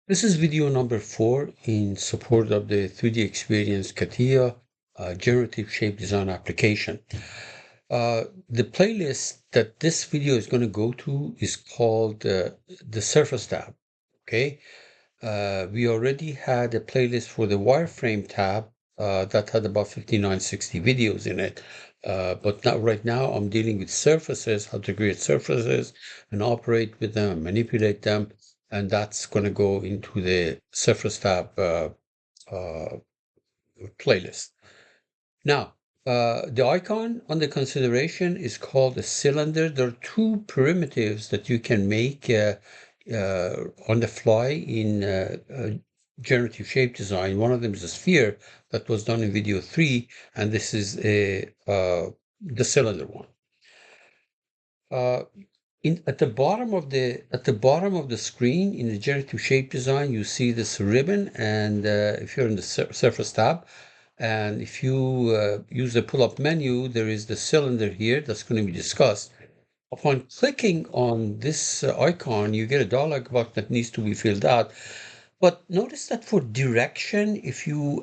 This is video number 4 in support of the 3D Experience CATIA generative shape design application. The playlist that this video is going to go to is called the Surface tab. Okay, we already had a playlist for the wireframe tab that had about 5960 videos in it. But now, right now, I'm dealing with surfaces, how to create surfaces and operate with them, manipulate them, and that's going to go into the Surface tab playlist. Now, the icon under consideration is called a cylinder. There are two primitives that you can make on the fly in generative shape design. One of them is a sphere that was done in video 3, and this is the cylinder one. At the bottom of the screen in the generative shape design, you see this ribbon, and if you're in the Surface tab, and if you use the pull-up menu, there is the cylinder here that's going to be discussed. Upon clicking on this icon, you get a dialog box that needs to be filled out. But notice that for direction, if you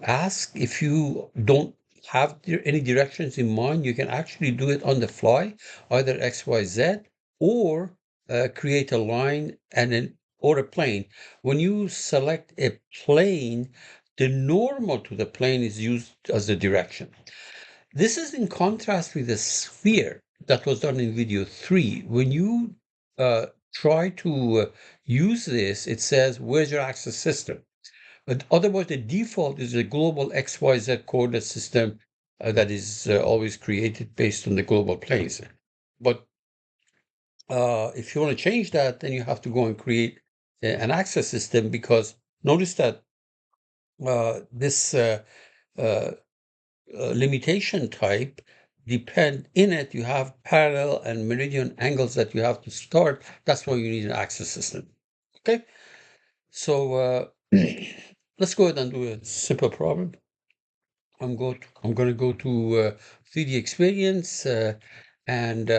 don't have any directions in mind, you can actually do it on the fly, either X, Y, Z, or create a line or a plane. When you select a plane, the normal to the plane is used as the direction. This is in contrast with the sphere that was done in video 3. When you try to use this, it says, where's your access system? But otherwise, the default is a global XYZ coordinate system that is always created based on the global planes. But if you want to change that, then you have to go and create an access system, because notice that this limitation type depend in it, you have parallel and meridian angles that you have to start. That's why you need an access system. Okay, so let's go ahead and do a simple problem. I'm going to go to 3D Experience and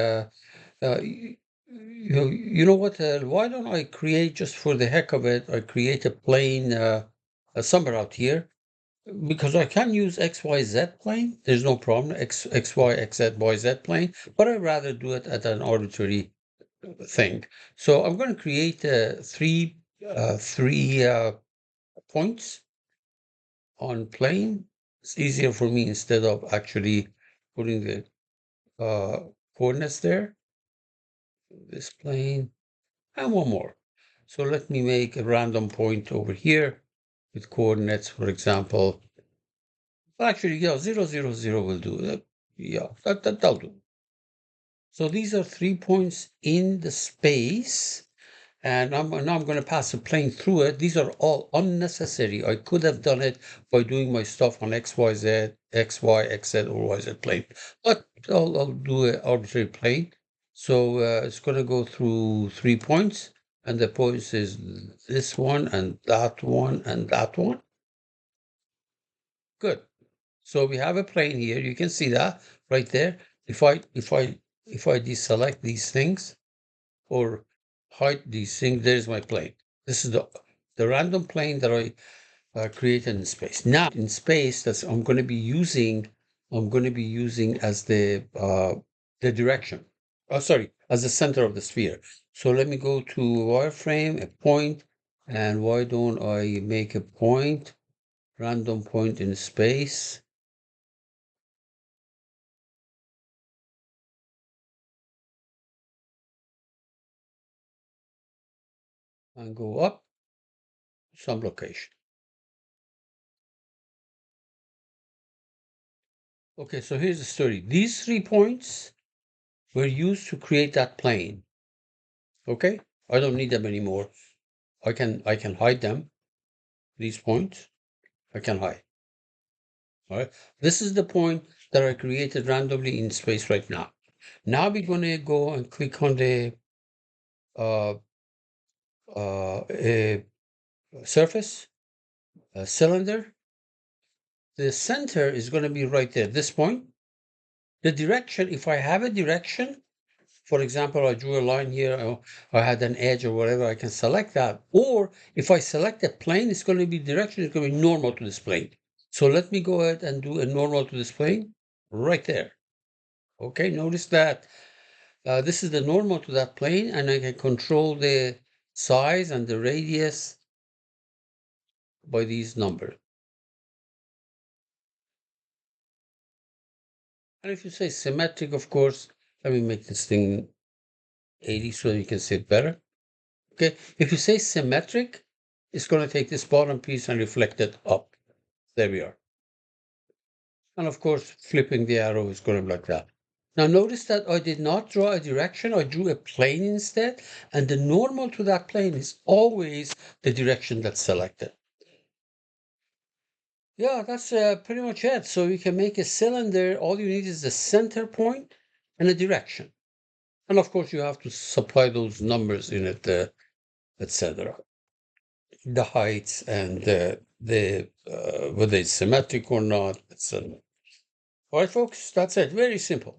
you know what? Why don't I create, just for the heck of it, I create a plane somewhere out here, because I can use XYZ plane. There's no problem. XY, XZ, YZ plane, but I'd rather do it at an arbitrary thing. So I'm going to create three points on plane. It's easier for me instead of actually putting the coordinates there. This plane and one more. So let me make a random point over here with coordinates, for example. Actually, yeah, 0, 0, 0 will do. Yeah, that'll do. So these are 3 points in the space, and now I'm going to pass a plane through it. These are all unnecessary. I could have done it by doing my stuff on X, Y, Z, X, Y, X, Z, or Y, Z plane, but I'll do an arbitrary plane. So it's going to go through 3 points, and the points is this one and that one and that one. Good. So we have a plane here. You can see that right there. If I deselect these things or hide these things, there's my plane. This is the random plane that I created in space. Now in space, that's I'm going to be using as the direction. Oh, sorry, as the center of the sphere. So let me go to wireframe, a point, and why don't I make a point, random point in space? And go up some location. Okay, so here's the story. These 3 points were used to create that plane. Okay, I don't need them anymore. I can hide them. These points I can hide. All right, this is the point that I created randomly in space right now. Now we're going to go and click on the uh, surface cylinder. The center is going to be right there, this point. The direction, if I have a direction, for example, I drew a line here, or I had an edge or whatever, I can select that. Or if I select a plane, it's going to be direction, it's going to be normal to this plane. So let me go ahead and do a normal to this plane right there. Okay, notice that this is the normal to that plane, and I can control the size and the radius by these numbers. And if you say symmetric, of course, let me make this thing 80 so you can see it better. Okay, if you say symmetric, it's going to take this bottom piece and reflect it up. There we are. And of course, flipping the arrow is going to be like that. Now notice that I did not draw a direction, I drew a plane instead, and the normal to that plane is always the direction that's selected. Yeah, that's pretty much it. So you can make a cylinder, all you need is the center point and a direction. And of course, you have to supply those numbers in it, etc. The heights and whether it's symmetric or not, etc. All right, folks, that's it. Very simple.